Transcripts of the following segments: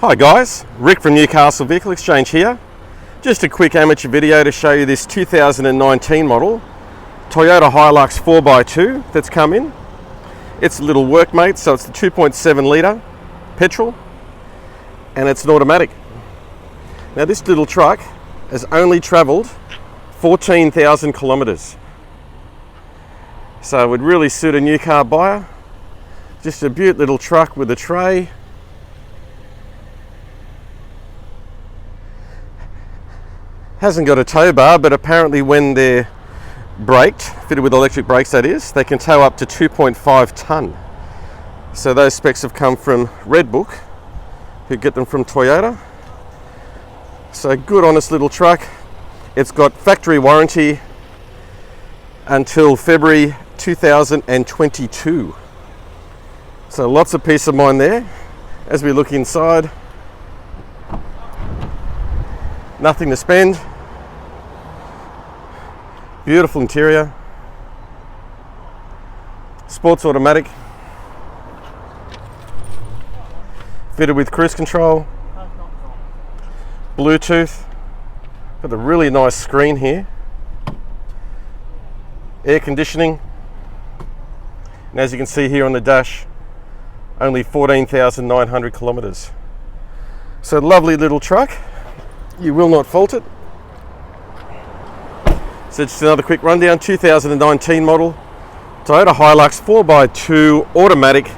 Hi guys, Rick from Newcastle Vehicle Exchange here. Just a quick amateur video to show you this 2019 model Toyota Hilux 4x2 that's come in. It's a little Workmate, so it's the 2.7 litre petrol and it's an automatic. Now this little truck has only travelled 14,000 kilometres. So it would really suit a new car buyer. Just a beaut little truck with a tray. Hasn't got a tow bar, but apparently when they're braked, fitted with electric brakes that is, they can tow up to 2.5 tonne. So those specs have come from Red Book, who get them from Toyota. So good honest little truck. It's got factory warranty until February 2022. So lots of peace of mind there. As we look inside, nothing to spend. Beautiful interior. Sports automatic. Fitted with cruise control. Bluetooth. Got a really nice screen here. Air conditioning. And as you can see here on the dash, only 14,900 kilometres. So lovely little truck. You will not fault it. So just another quick rundown. 2019 model Toyota Hilux 4x2 automatic,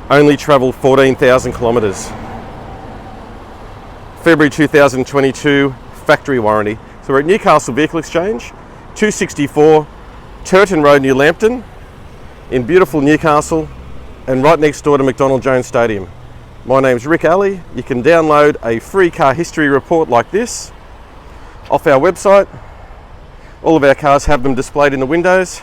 only travelled 14,000 kilometres. February 2022 factory warranty. So we're at Newcastle Vehicle Exchange, 264 Turton Road near Lambton in beautiful Newcastle, and right next door to McDonald Jones Stadium. My name's Rick Alley. You can download a free car history report like this off our website. All of our cars have them displayed in the windows,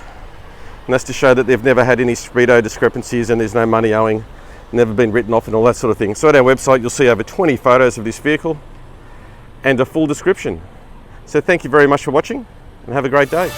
and that's to show that they've never had any speedo discrepancies and there's no money owing, never been written off and all that sort of thing. So at our website you'll see over 20 photos of this vehicle and a full description. So thank you very much for watching and have a great day.